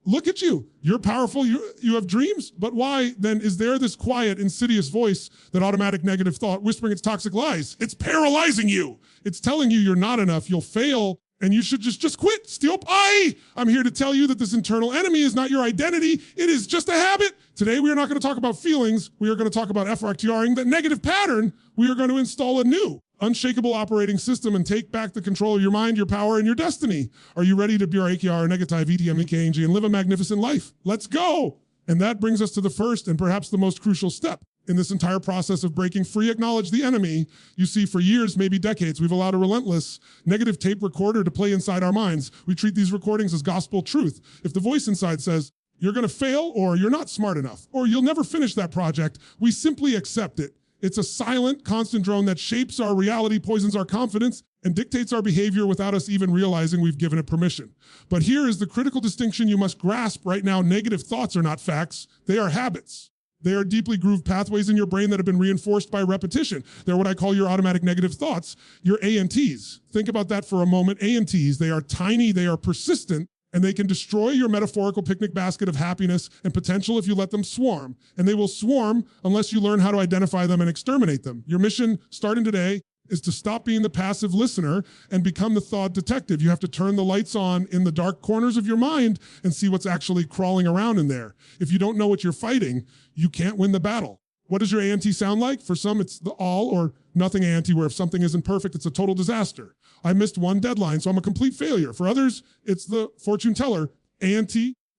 Look at you. You're powerful. You have dreams. But why then is there this quiet, insidious voice, that automatic negative thought whispering its toxic lies? It's paralyzing you. It's telling you you're not enough. You'll fail and you should just quit. Steal pie. I'm here to tell you that this internal enemy is not your identity. It is just a habit. Today, we are not going to talk about feelings. We are going to talk about FRTRing, that negative pattern. We are going to install a new, unshakable operating system and take back the control of your mind, your power, and your destiny. Are you ready to be our AKR, negative VTM, and live a magnificent life? Let's go. And that brings us to the first and perhaps the most crucial step in this entire process of breaking free. Acknowledge the enemy. You see, for years, maybe decades, we've allowed a relentless negative tape recorder to play inside our minds. We treat these recordings as gospel truth. If the voice inside says, you're going to fail, or you're not smart enough, or you'll never finish that project, we simply accept it. It's a silent, constant drone that shapes our reality, poisons our confidence, and dictates our behavior without us even realizing we've given it permission. But here is the critical distinction you must grasp right now. Negative thoughts are not facts. They are habits. They are deeply grooved pathways in your brain that have been reinforced by repetition. They're what I call your automatic negative thoughts, your ANTs. Think about that for a moment. ANTs, they are tiny, they are persistent, and they can destroy your metaphorical picnic basket of happiness and potential if you let them swarm. And they will swarm unless you learn how to identify them and exterminate them. Your mission, starting today, is to stop being the passive listener and become the thought detective. You have to turn the lights on in the dark corners of your mind and see what's actually crawling around in there. If you don't know what you're fighting, you can't win the battle. What does your ANT sound like? For some, it's the all or nothing ANT, where if something isn't perfect, it's a total disaster. I missed one deadline, so I'm a complete failure. For others, it's the fortune teller ANT,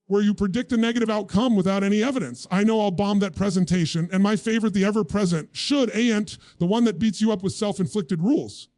where you predict a negative outcome without any evidence. I know I'll bomb that presentation. And my favorite, the ever-present should ANT, the one that beats you up with self-inflicted rules.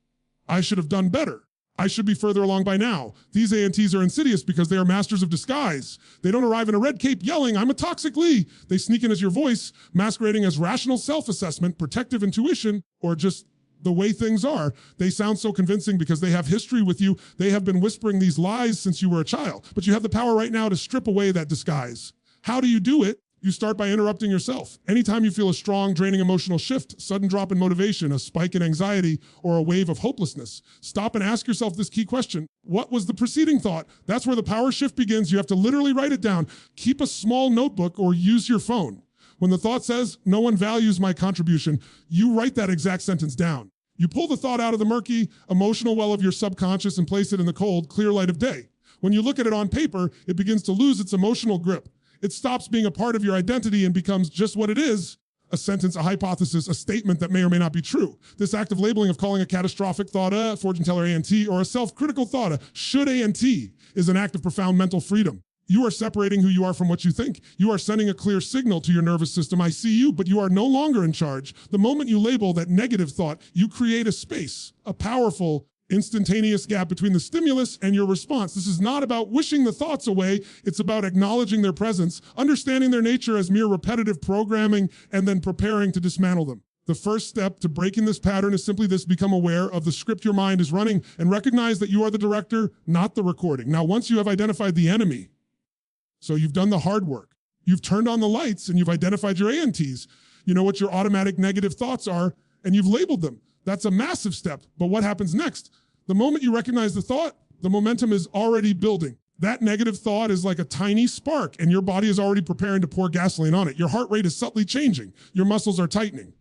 I should have done better. I should be further along by now. These ANTs are insidious because they are masters of disguise. They don't arrive in a red cape yelling, I'm a toxic Lee. They sneak in as your voice, masquerading as rational self-assessment, protective intuition, or just the way things are. They sound so convincing because they have history with you. They have been whispering these lies since you were a child. But you have the power right now to strip away that disguise. How do you do it? You start by interrupting yourself. Anytime you feel a strong, draining emotional shift, sudden drop in motivation, a spike in anxiety, or a wave of hopelessness, stop and ask yourself this key question. What was the preceding thought? That's where the power shift begins. You have to literally write it down. Keep a small notebook or use your phone. When the thought says, no one values my contribution, you write that exact sentence down. You pull the thought out of the murky, emotional well of your subconscious and place it in the cold, clear light of day. When you look at it on paper, it begins to lose its emotional grip. It stops being a part of your identity and becomes just what it is, a sentence, a hypothesis, a statement that may or may not be true. This act of labeling of calling a catastrophic thought a fortune teller ANT or a self-critical thought a should ANT is an act of profound mental freedom. You are separating who you are from what you think. You are sending a clear signal to your nervous system. I see you, but you are no longer in charge. The moment you label that negative thought, you create a space, a powerful, instantaneous gap between the stimulus and your response. This is not about wishing the thoughts away. It's about acknowledging their presence, understanding their nature as mere repetitive programming, and then preparing to dismantle them. The first step to breaking this pattern is simply this: become aware of the script your mind is running and recognize that you are the director, not the recording. Now, once you have identified the enemy, so you've done the hard work, you've turned on the lights and you've identified your ANTs, you know what your automatic negative thoughts are, and you've labeled them. That's a massive step. But what happens next? The moment you recognize the thought, the momentum is already building. That negative thought is like a tiny spark, and your body is already preparing to pour gasoline on it. Your heart rate is subtly changing. Your muscles are tightening.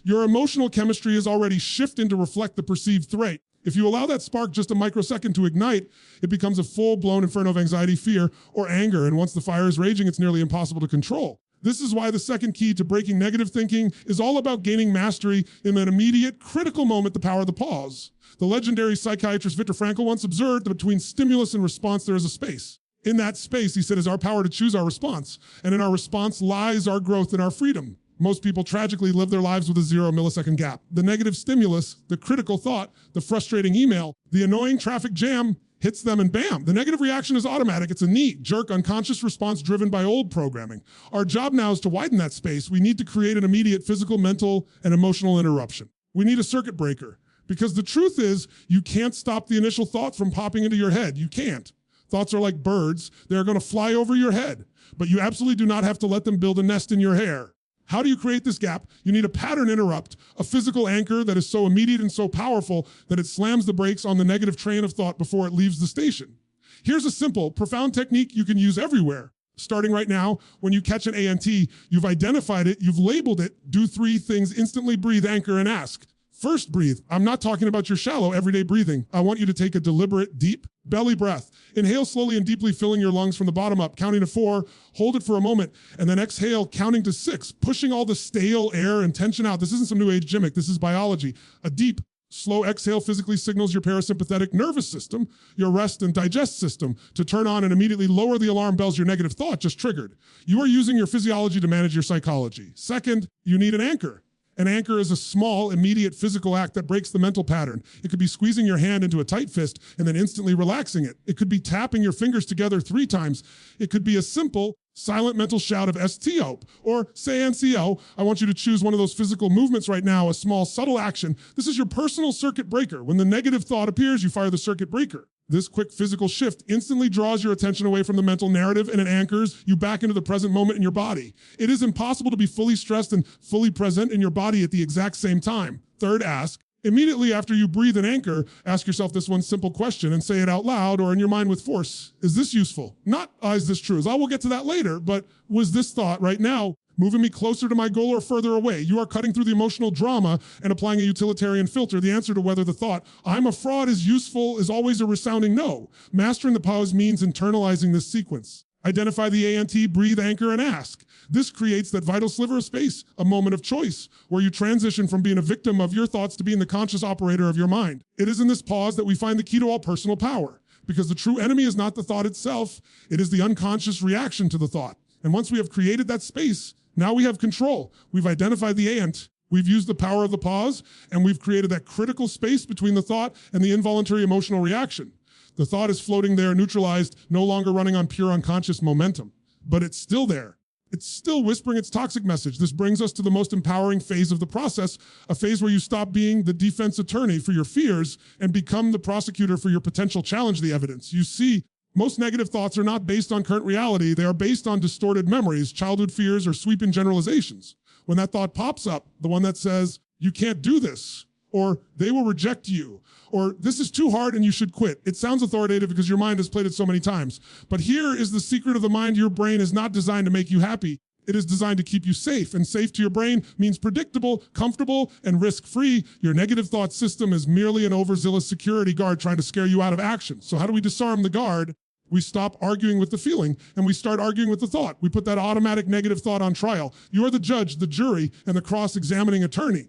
Your emotional chemistry is already shifting to reflect the perceived threat. If you allow that spark just a microsecond to ignite, it becomes a full-blown inferno of anxiety, fear, or anger. And once the fire is raging, it's nearly impossible to control. This is why the second key to breaking negative thinking is all about gaining mastery in an immediate, critical moment, the power of the pause. The legendary psychiatrist Viktor Frankl once observed that between stimulus and response, there is a space. In that space, he said, is our power to choose our response. And in our response lies our growth and our freedom. Most people tragically live their lives with a 0 millisecond gap. The negative stimulus, the critical thought, the frustrating email, the annoying traffic jam hits them and bam, the negative reaction is automatic. It's a knee-jerk unconscious response driven by old programming. Our job now is to widen that space. We need to create an immediate physical, mental, and emotional interruption. We need a circuit breaker, because the truth is you can't stop the initial thought from popping into your head. You can't. Thoughts are like birds. They're going to fly over your head, but you absolutely do not have to let them build a nest in your hair. How do you create this gap? You need a pattern interrupt, a physical anchor that is so immediate and so powerful that it slams the brakes on the negative train of thought before it leaves the station. Here's a simple, profound technique you can use everywhere. Starting right now, when you catch an ANT, you've identified it, you've labeled it, do 3 things: instantly, breathe, anchor, and ask. First, breathe. I'm not talking about your shallow, everyday breathing. I want you to take a deliberate, deep belly breath. Inhale slowly and deeply, filling your lungs from the bottom up, counting to 4, hold it for a moment, and then exhale, counting to 6, pushing all the stale air and tension out. This isn't some new age gimmick, this is biology. A deep, slow exhale physically signals your parasympathetic nervous system, your rest and digest system, to turn on and immediately lower the alarm bells your negative thought just triggered. You are using your physiology to manage your psychology. Second, you need an anchor. An anchor is a small, immediate physical act that breaks the mental pattern. It could be squeezing your hand into a tight fist and then instantly relaxing it. It could be tapping your fingers together 3 times. It could be a simple, silent mental shout of STO or say NCO. I want you to choose one of those physical movements right now, a small, subtle action. This is your personal circuit breaker. When the negative thought appears, you fire the circuit breaker. This quick physical shift instantly draws your attention away from the mental narrative and it anchors you back into the present moment in your body. It is impossible to be fully stressed and fully present in your body at the exact same time. Third, ask. Immediately after you breathe and anchor, ask yourself this one simple question and say it out loud or in your mind with force. Is this useful? Not, is this true? As I will get to that later, but was this thought right now moving me closer to my goal or further away? You are cutting through the emotional drama and applying a utilitarian filter. The answer to whether the thought, I'm a fraud, is useful is always a resounding no. Mastering the pause means internalizing this sequence. Identify the ANT, breathe, anchor, and ask. This creates that vital sliver of space, a moment of choice, where you transition from being a victim of your thoughts to being the conscious operator of your mind. It is in this pause that we find the key to all personal power, because the true enemy is not the thought itself, it is the unconscious reaction to the thought. And once we have created that space, now we have control. We've identified the ant, we've used the power of the pause, and we've created that critical space between the thought and the involuntary emotional reaction. The thought is floating there, neutralized, no longer running on pure unconscious momentum. But it's still there. It's still whispering its toxic message. This brings us to the most empowering phase of the process, a phase where you stop being the defense attorney for your fears and become the prosecutor for your potential challenge the evidence. You see, most negative thoughts are not based on current reality. They are based on distorted memories, childhood fears, or sweeping generalizations. When that thought pops up, the one that says, you can't do this, or they will reject you, or this is too hard and you should quit. It sounds authoritative because your mind has played it so many times. But here is the secret of the mind. Your brain is not designed to make you happy. It is designed to keep you safe, and safe to your brain means predictable, comfortable, and risk-free. Your negative thought system is merely an overzealous security guard trying to scare you out of action. So how do we disarm the guard? We stop arguing with the feeling and we start arguing with the thought. We put that automatic negative thought on trial. You are the judge, the jury, and the cross-examining attorney.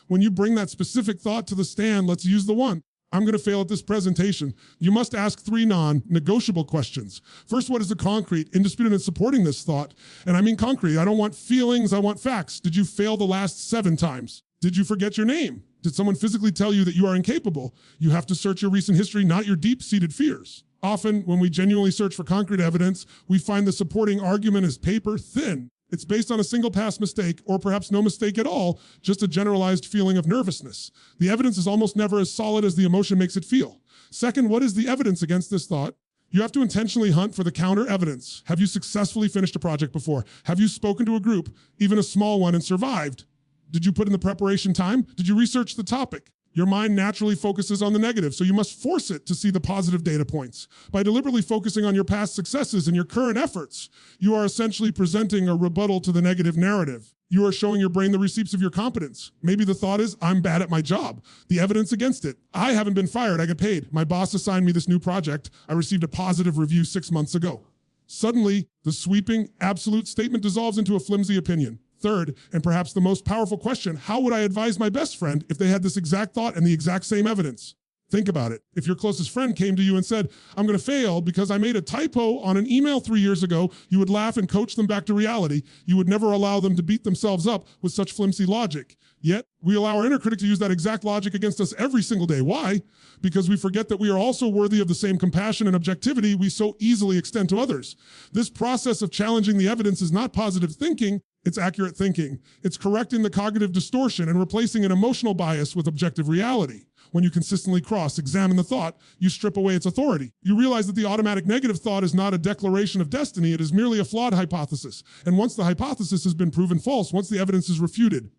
When you bring that specific thought to the stand, let's use the one. I'm going to fail at this presentation. You must ask 3 non-negotiable questions. First, what is the concrete, indisputed, and supporting this thought? And I mean concrete. I don't want feelings, I want facts. Did you fail the last 7 times? Did you forget your name? Did someone physically tell you that you are incapable? You have to search your recent history, not your deep-seated fears. Often, when we genuinely search for concrete evidence, we find the supporting argument is paper thin. It's based on a single past mistake, or perhaps no mistake at all, just a generalized feeling of nervousness. The evidence is almost never as solid as the emotion makes it feel. Second, what is the evidence against this thought? You have to intentionally hunt for the counter evidence. Have you successfully finished a project before? Have you spoken to a group, even a small one, and survived? Did you put in the preparation time? Did you research the topic? Your mind naturally focuses on the negative, so you must force it to see the positive data points. By deliberately focusing on your past successes and your current efforts, you are essentially presenting a rebuttal to the negative narrative. You are showing your brain the receipts of your competence. Maybe the thought is, I'm bad at my job. The evidence against it. I haven't been fired, I get paid. My boss assigned me this new project. I received a positive review 6 months ago. Suddenly, the sweeping, absolute statement dissolves into a flimsy opinion. Third, and perhaps the most powerful question, how would I advise my best friend if they had this exact thought and the exact same evidence? Think about it. If your closest friend came to you and said, I'm going to fail because I made a typo on an email 3 years ago, you would laugh and coach them back to reality. You would never allow them to beat themselves up with such flimsy logic. Yet, we allow our inner critic to use that exact logic against us every single day. Why? Because we forget that we are also worthy of the same compassion and objectivity we so easily extend to others. This process of challenging the evidence is not positive thinking, it's accurate thinking. It's correcting the cognitive distortion and replacing an emotional bias with objective reality. When you consistently cross-examine the thought, you strip away its authority. You realize that the automatic negative thought is not a declaration of destiny, it is merely a flawed hypothesis. And once the hypothesis has been proven false, once the evidence is refuted,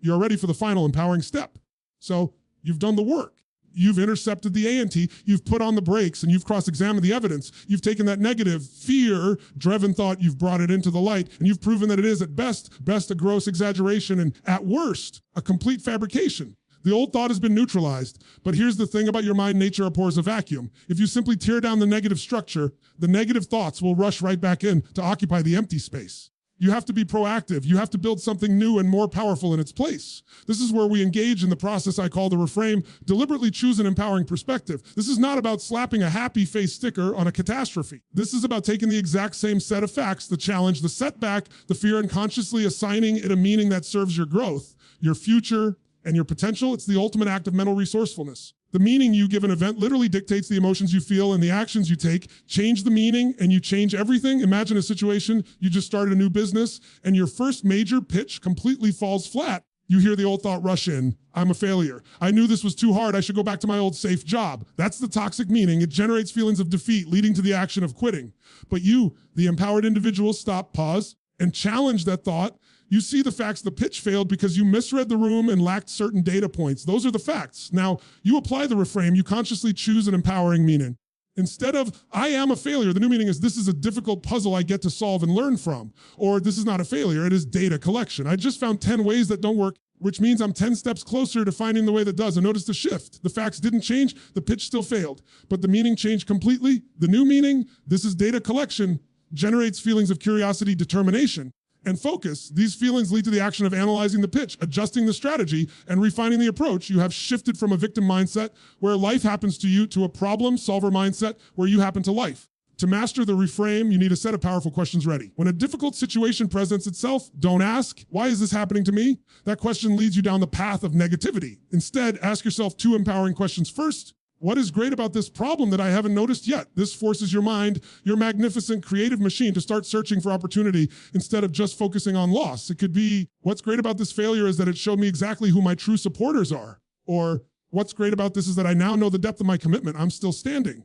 you're ready for the final empowering step. So you've done the work. you've intercepted the A&T, you've put on the brakes, and you've cross-examined the evidence. You've taken that negative, fear-driven thought, you've brought it into the light, and you've proven that it is at best a gross exaggeration, and at worst, a complete fabrication. The old thought has been neutralized, but here's the thing about your mind: nature abhors a vacuum. If you simply tear down the negative structure, the negative thoughts will rush right back in to occupy the empty space. You have to be proactive. You have to build something new and more powerful in its place. This is where we engage in the process I call the reframe. Deliberately choose an empowering perspective. This is not about slapping a happy face sticker on a catastrophe. This is about taking the exact same set of facts, the challenge, the setback, the fear, and consciously assigning it a meaning that serves your growth, your future, and your potential. It's the ultimate act of mental resourcefulness. The meaning you give an event literally dictates the emotions you feel and the actions you take. Change the meaning and you change everything. Imagine a situation: you just started a new business and your first major pitch completely falls flat. You hear the old thought rush in: I'm a failure. I knew this was too hard. I should go back to my old safe job. That's the toxic meaning. It generates feelings of defeat, leading to the action of quitting. But you, the empowered individual, stop, pause, and challenge that thought. You see the facts: the pitch failed because you misread the room and lacked certain data points. Those are the facts. Now, you apply the reframe. You consciously choose an empowering meaning. Instead of, I am a failure, the new meaning is, this is a difficult puzzle I get to solve and learn from. Or, this is not a failure, it is data collection. I just found 10 ways that don't work, which means I'm 10 steps closer to finding the way that does. And notice the shift. The facts didn't change, the pitch still failed, but the meaning changed completely. The new meaning, this is data collection, generates feelings of curiosity, determination, and focus. These feelings lead to the action of analyzing the pitch, adjusting the strategy, and refining the approach. You have shifted from a victim mindset where life happens to you to a problem solver mindset where you happen to life. To master the reframe, you need a set of powerful questions ready. When a difficult situation presents itself, don't ask, why is this happening to me? That question leads you down the path of negativity. Instead, ask yourself 2 empowering questions. First, what is great about this problem that I haven't noticed yet? This forces your mind, your magnificent creative machine, to start searching for opportunity instead of just focusing on loss. It could be, what's great about this failure is that it showed me exactly who my true supporters are. Or, what's great about this is that I now know the depth of my commitment. I'm still standing.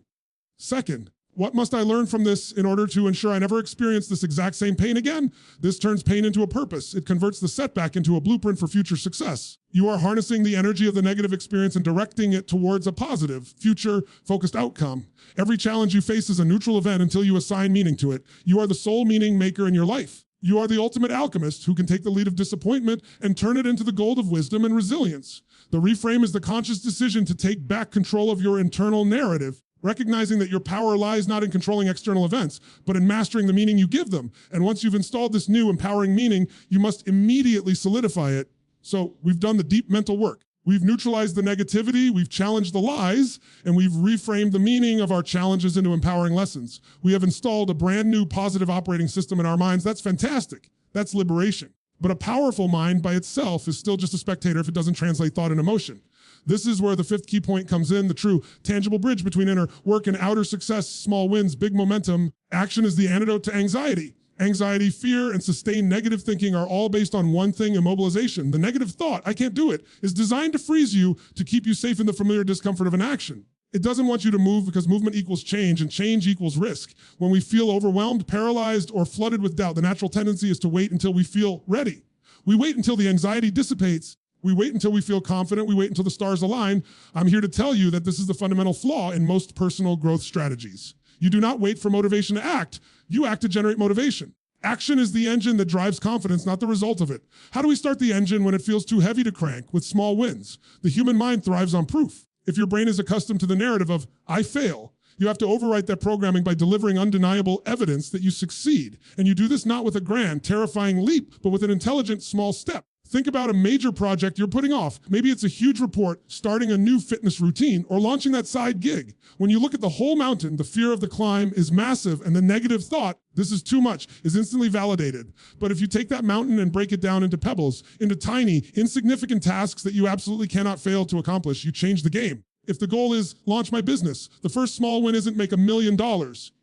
Second, what must I learn from this in order to ensure I never experience this exact same pain again? This turns pain into a purpose. It converts the setback into a blueprint for future success. You are harnessing the energy of the negative experience and directing it towards a positive, future-focused outcome. Every challenge you face is a neutral event until you assign meaning to it. You are the sole meaning maker in your life. You are the ultimate alchemist who can take the lead of disappointment and turn it into the gold of wisdom and resilience. The reframe is the conscious decision to take back control of your internal narrative, recognizing that your power lies not in controlling external events, but in mastering the meaning you give them. And once you've installed this new empowering meaning, you must immediately solidify it. So we've done the deep mental work. We've neutralized the negativity, we've challenged the lies, and we've reframed the meaning of our challenges into empowering lessons. We have installed a brand new positive operating system in our minds. That's fantastic. That's liberation. But a powerful mind by itself is still just a spectator if it doesn't translate thought and emotion. This is where the 5th key point comes in, the true tangible bridge between inner work and outer success, small wins, big momentum. Action is the antidote to anxiety. Anxiety, fear, and sustained negative thinking are all based on one thing: immobilization. The negative thought, I can't do it, is designed to freeze you, to keep you safe in the familiar discomfort of inaction. It doesn't want you to move because movement equals change, and change equals risk. When we feel overwhelmed, paralyzed, or flooded with doubt, the natural tendency is to wait until we feel ready. We wait until the anxiety dissipates. We wait until we feel confident. We wait until the stars align. I'm here to tell you that this is the fundamental flaw in most personal growth strategies. You do not wait for motivation to act. You act to generate motivation. Action is the engine that drives confidence, not the result of it. How do we start the engine when it feels too heavy to crank? With small wins. The human mind thrives on proof. If your brain is accustomed to the narrative of, I fail, you have to overwrite that programming by delivering undeniable evidence that you succeed. And you do this not with a grand, terrifying leap, but with an intelligent, small step. Think about a major project you're putting off. Maybe it's a huge report, starting a new fitness routine, or launching that side gig. When you look at the whole mountain, the fear of the climb is massive, and the negative thought, this is too much, is instantly validated. But if you take that mountain and break it down into pebbles, into tiny, insignificant tasks that you absolutely cannot fail to accomplish, you change the game. If the goal is launch my business, the first small win isn't make $1 million.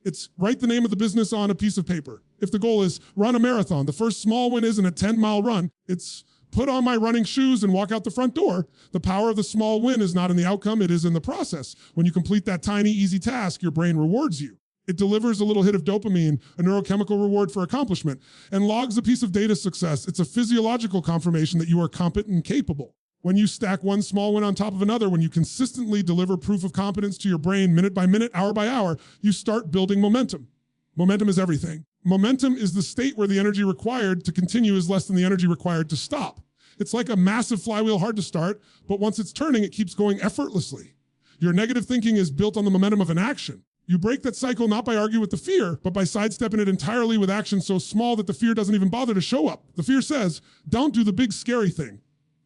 It's write the name of the business on a piece of paper. If the goal is run a marathon, the first small win isn't a 10-mile run. It's put on my running shoes and walk out the front door. The power of the small win is not in the outcome, it is in the process. When you complete that tiny, easy task, your brain rewards you. It delivers a little hit of dopamine, a neurochemical reward for accomplishment, and logs a piece of data success. It's a physiological confirmation that you are competent and capable. When you stack one small win on top of another, when you consistently deliver proof of competence to your brain minute by minute, hour by hour, you start building momentum. Momentum is everything. Momentum is the state where the energy required to continue is less than the energy required to stop. It's like a massive flywheel, hard to start, but once it's turning, it keeps going effortlessly. Your negative thinking is built on the momentum of an action. You break that cycle not by arguing with the fear, but by sidestepping it entirely with action so small that the fear doesn't even bother to show up. The fear says, don't do the big scary thing.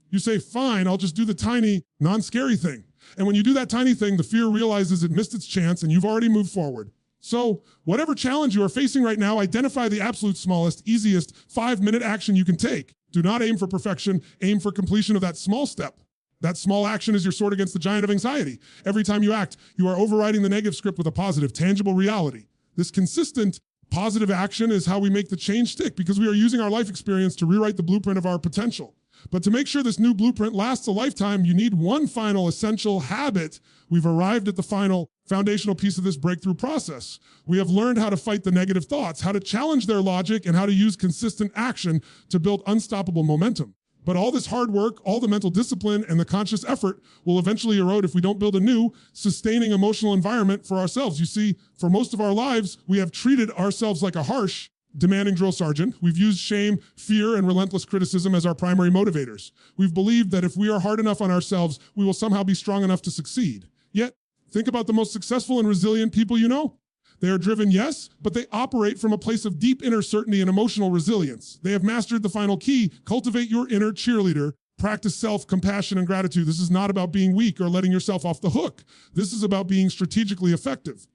You say, fine, I'll just do the tiny, non-scary thing. And when you do that tiny thing, the fear realizes it missed its chance and you've already moved forward. So whatever challenge you are facing right now, identify the absolute smallest, easiest 5-minute action you can take. Do not aim for perfection, aim for completion of that small step. That small action is your sword against the giant of anxiety. Every time you act, you are overriding the negative script with a positive, tangible reality. This consistent, positive action is how we make the change stick because we are using our life experience to rewrite the blueprint of our potential. But to make sure this new blueprint lasts a lifetime, you need one final essential habit. We've arrived at the final foundational piece of this breakthrough process. We have learned how to fight the negative thoughts, how to challenge their logic, and how to use consistent action to build unstoppable momentum. But all this hard work, all the mental discipline, and the conscious effort will eventually erode if we don't build a new, sustaining emotional environment for ourselves. You see, for most of our lives, we have treated ourselves like a harsh, demanding drill sergeant. We've used shame, fear, and relentless criticism as our primary motivators. We've believed that if we are hard enough on ourselves, we will somehow be strong enough to succeed. Yet, think about the most successful and resilient people you know. They are driven, yes, but they operate from a place of deep inner certainty and emotional resilience. They have mastered the final key: cultivate your inner cheerleader. Practice self-compassion and gratitude. This is not about being weak or letting yourself off the hook. This is about being strategically effective.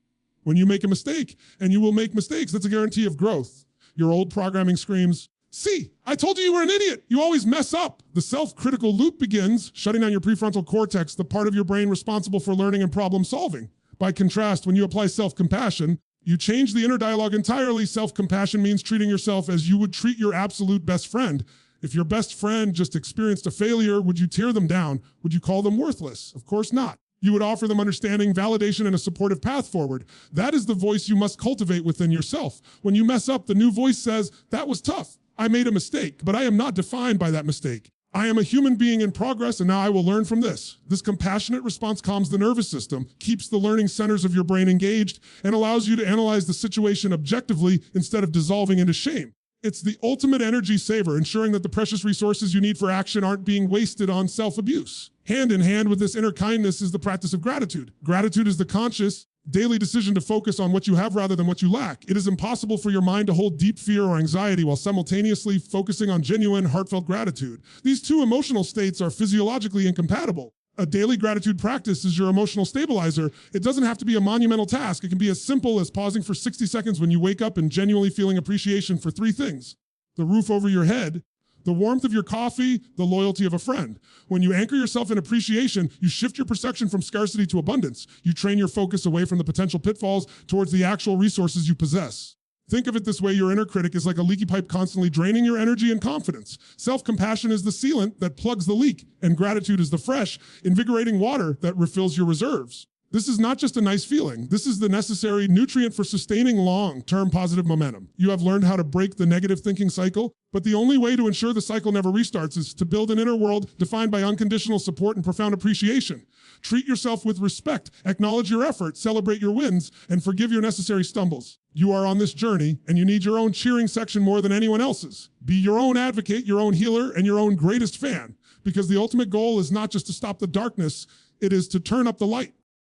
When you make a mistake, and you will make mistakes, that's a guarantee of growth. Your old programming screams, see, I told you you were an idiot. You always mess up. The self-critical loop begins, shutting down your prefrontal cortex, the part of your brain responsible for learning and problem solving. By contrast, when you apply self-compassion, you change the inner dialogue entirely. Self-compassion means treating yourself as you would treat your absolute best friend. If your best friend just experienced a failure, would you tear them down? Would you call them worthless? Of course not. You would offer them understanding, validation, and a supportive path forward. That is the voice you must cultivate within yourself. When you mess up, the new voice says, that was tough. I made a mistake, but I am not defined by that mistake. I am a human being in progress, and now I will learn from this. This compassionate response calms the nervous system, keeps the learning centers of your brain engaged, and allows you to analyze the situation objectively instead of dissolving into shame. It's the ultimate energy saver, ensuring that the precious resources you need for action aren't being wasted on self-abuse. Hand in hand with this inner kindness is the practice of gratitude. Gratitude is the conscious, daily decision to focus on what you have rather than what you lack. It is impossible for your mind to hold deep fear or anxiety while simultaneously focusing on genuine, heartfelt gratitude. These two emotional states are physiologically incompatible. A daily gratitude practice is your emotional stabilizer. It doesn't have to be a monumental task. It can be as simple as pausing for 60 seconds when you wake up and genuinely feeling appreciation for 3 things: the roof over your head, the warmth of your coffee, the loyalty of a friend. When you anchor yourself in appreciation, you shift your perception from scarcity to abundance. You train your focus away from the potential pitfalls towards the actual resources you possess. Think of it this way: your inner critic is like a leaky pipe constantly draining your energy and confidence. Self-compassion is the sealant that plugs the leak, and gratitude is the fresh, invigorating water that refills your reserves. This is not just a nice feeling. This is the necessary nutrient for sustaining long-term positive momentum. You have learned how to break the negative thinking cycle, but the only way to ensure the cycle never restarts is to build an inner world defined by unconditional support and profound appreciation. Treat yourself with respect, acknowledge your effort, celebrate your wins, and forgive your necessary stumbles. You are on this journey, and you need your own cheering section more than anyone else's. Be your own advocate, your own healer, and your own greatest fan, because the ultimate goal is not just to stop the darkness, it is to turn up the light.